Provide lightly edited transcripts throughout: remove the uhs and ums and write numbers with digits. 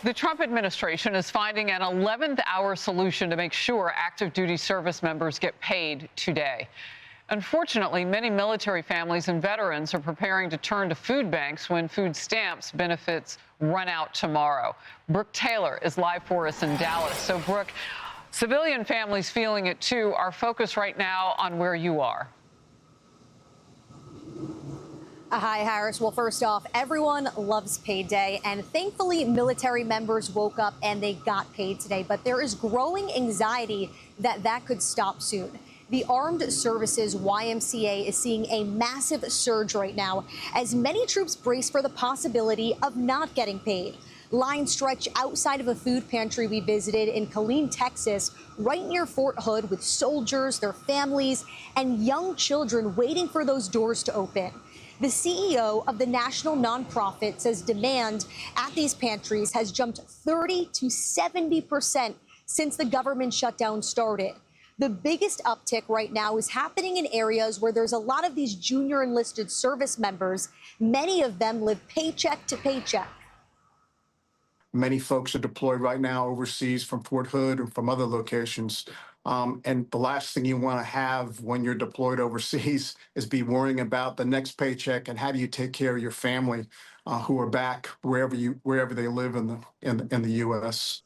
The Trump administration is finding an 11th hour solution to make sure active duty service members get paid today. Unfortunately, many military families and veterans are preparing to turn to food banks when food stamps benefits run out tomorrow. Brooke Taylor is live for us in Dallas. So, Brooke, civilian families feeling it too. Our focus right now on where you are. Hi, Harris. Well, first off, everyone loves payday, and thankfully military members woke up and they got paid today. But there is growing anxiety that that could stop soon. The Armed Services YMCA is seeing a massive surge right now as many troops brace for the possibility of not getting paid. Lines stretch outside of a food pantry we visited in Killeen, Texas, right near Fort Hood, with soldiers, their families, and young children waiting for those doors to open. The CEO of the national nonprofit says demand at these pantries has jumped 30 to 70% since the government shutdown started. The biggest uptick right now is happening in areas where there's a lot of these junior enlisted service members. Many of them live paycheck to paycheck. Many folks are deployed right now overseas from Fort Hood and from other locations. And the last thing you want to have when you're deployed overseas is be worrying about the next paycheck and how do you take care of your family who are back wherever they live in the U.S.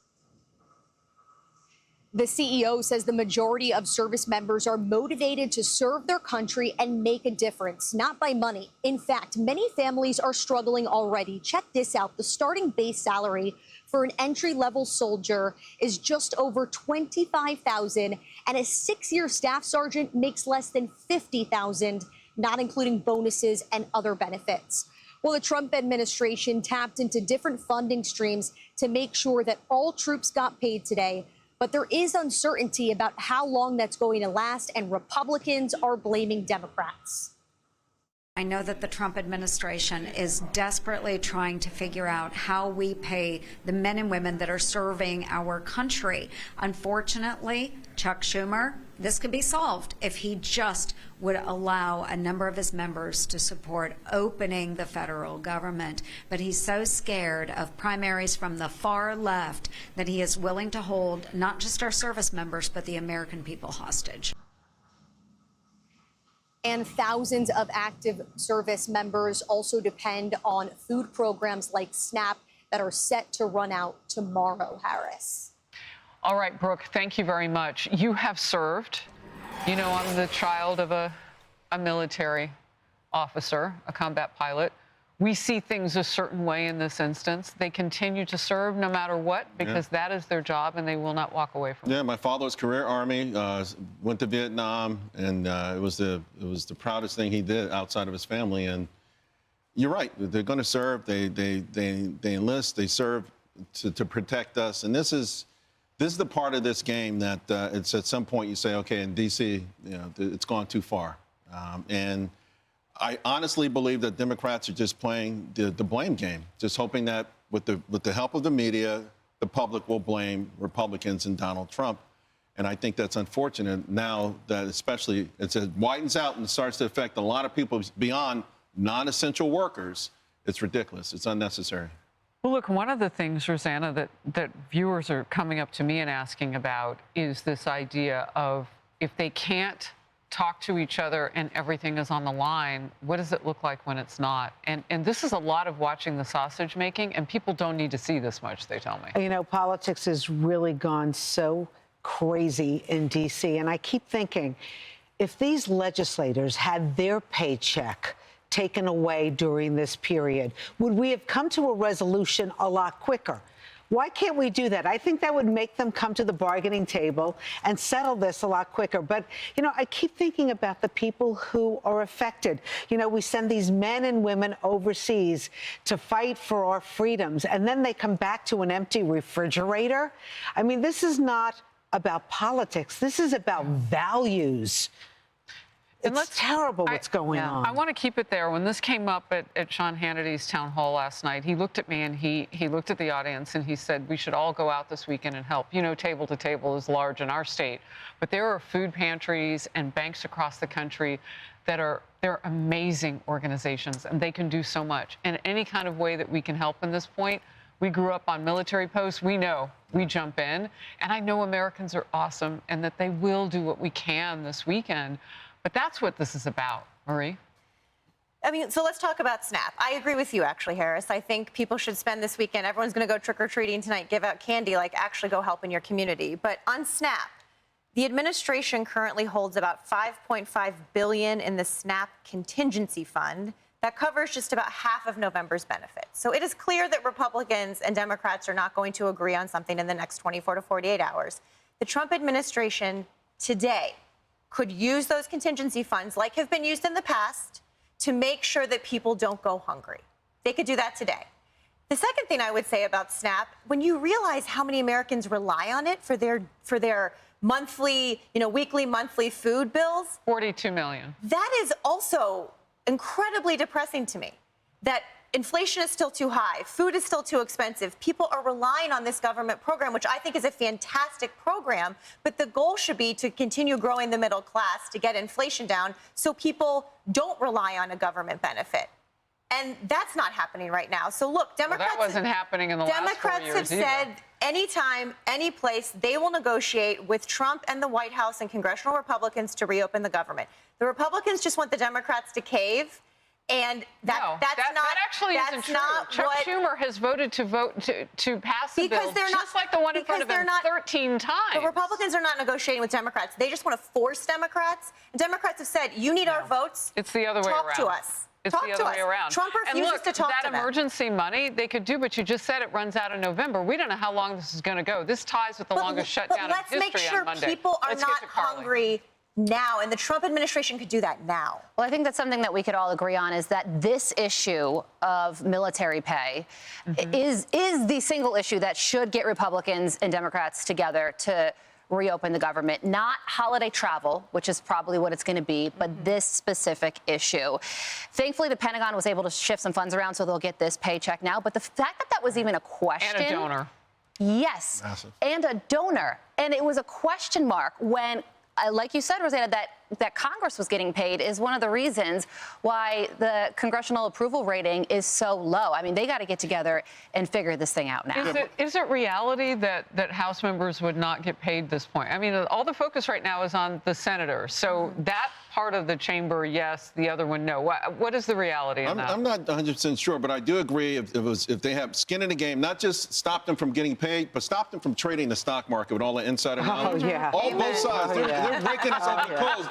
The CEO says the majority of service members are motivated to serve their country and make a difference, not by money. In fact, many families are struggling already. Check this out. The starting base salary for an entry-level soldier is just over $25,000, and a 6-year staff sergeant makes less than $50,000, not including bonuses and other benefits. Well, the Trump administration tapped into different funding streams to make sure that all troops got paid today. But there is uncertainty about how long that's going to last, and Republicans are blaming Democrats. I know that the Trump administration is desperately trying to figure out how we pay the men and women that are serving our country. Unfortunately, Chuck Schumer, this could be solved if he just would allow a number of his members to support opening the federal government. But he's so scared of primaries from the far left that he is willing to hold not just our service members, but the American people hostage. And thousands of active service members also depend on food programs like SNAP that are set to run out tomorrow, Harris. All right, Brooke, thank you very much. You have served. You know, I'm the child of a military officer, a combat pilot. We see things a certain way in this instance. They continue to serve no matter what because that is their job and they will not walk away from it. Yeah, my father was career Army, went to Vietnam, and it was the proudest thing he did outside of his family. And you're right, they're going to serve. They enlist. They serve to protect us. And this is the part of this game that it's at some point you say, okay, in D.C., you know, it's gone too far, and I honestly believe that Democrats are just playing the blame game, just hoping that with the help of the media, the public will blame Republicans and Donald Trump. And I think that's unfortunate now that especially it widens out and starts to affect a lot of people beyond non-essential workers. It's ridiculous. It's unnecessary. Well, look, one of the things, Rosanna, that viewers are coming up to me and asking about is this idea of if they can't talk to each other and everything is on the line, what does it look like when it's not? And this is a lot of watching the sausage making, and people don't need to see this much, they tell me. You know, politics has really gone so crazy in D.C., and I keep thinking, if these legislators had their paycheck taken away during this period, would we have come to a resolution a lot quicker? Why can't we do that? I think that would make them come to the bargaining table and settle this a lot quicker. But, you know, I keep thinking about the people who are affected. You know, we send these men and women overseas to fight for our freedoms, and then they come back to an empty refrigerator. I mean, this is not about politics. This is about values. It's terrible what's going on. I want to keep it there. When this came up at Sean Hannity's town hall last night, he looked at me and he looked at the audience and he said, we should all go out this weekend and help. You know, Table to Table is large in our state, but there are food pantries and banks across the country that they're amazing organizations and they can do so much. And any kind of way that we can help in this point, We grew up on military posts. We know we jump in. And I know Americans are awesome and that they will do what we can this weekend. But that's what this is about, Marie. I mean, so let's talk about SNAP. I agree with you, actually, Harris. I think people should spend this weekend. Everyone's going to go trick-or-treating tonight, give out candy, like actually go help in your community. But on SNAP, the administration currently holds about $5.5 billion in the SNAP contingency fund that covers just about half of November's benefits. So it is clear that Republicans and Democrats are not going to agree on something in the next 24 to 48 hours. The Trump administration today could use those contingency funds, like have been used in the past, to make sure that people don't go hungry. They could do that today. The second thing I would say about SNAP, when you realize how many Americans rely on it for their monthly, weekly, monthly food bills. 42 million. That is also incredibly depressing to me, that inflation is still too high, food is still too expensive. People are relying on this government program, which I think is a fantastic program, but the goal should be to continue growing the middle class to get inflation down so people don't rely on a government benefit. And that's not happening right now. So look, Democrats... Well, that wasn't happening in the last 4 years Democrats have said anytime, any place, they will negotiate with Trump and the White House and congressional Republicans to reopen the government. The Republicans just want the Democrats to cave. And that actually isn't true. Chuck Schumer has voted to pass the bill just like the one in front of him 13 times. The Republicans are not negotiating with Democrats. They just want to force Democrats. And Democrats have said, you need our votes. It's the other way around. Talk to us. It's the other way around. Trump refuses to talk to them. That emergency money they could do, but you just said it runs out in November. We don't know how long this is going to go. This ties with the longest shutdown in history on Monday. Let's make sure people are not hungry now, and the Trump administration could do that now. Well, I think that's something that we could all agree on, is that this issue of military pay is the single issue that should get Republicans and Democrats together to reopen the government, not holiday travel, which is probably what it's going to be, but this specific issue. Thankfully, the Pentagon was able to shift some funds around so they'll get this paycheck now. But the fact that that was even a question. And a donor. Yes. Massive. And a donor. And it was a question mark when, like you said, Rosanna, that Congress was getting paid is one of the reasons why the congressional approval rating is so low. I mean, they got to get together and figure this thing out now. Is it reality that House members would not get paid this point? I mean, all the focus right now is on the senators. So that part of the chamber, yes, the other one, no. What is the reality in that? I'm not 100% sure, but I do agree if they have skin in the game, not just stop them from getting paid, but stop them from trading the stock market with all the insider knowledge. All both sides. They're raking us over the coals.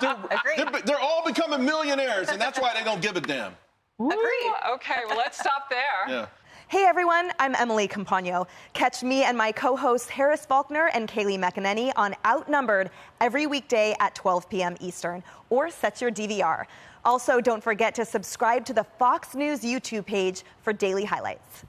They're all becoming millionaires, and that's why they don't give a damn. Agreed. Okay, well, let's stop there. Yeah. Hey everyone, I'm Emily Campagno. Catch me and my co-hosts Harris Faulkner and Kaylee McEnany on Outnumbered every weekday at 12 p.m. Eastern, or set your DVR. Also, don't forget to subscribe to the Fox News YouTube page for daily highlights.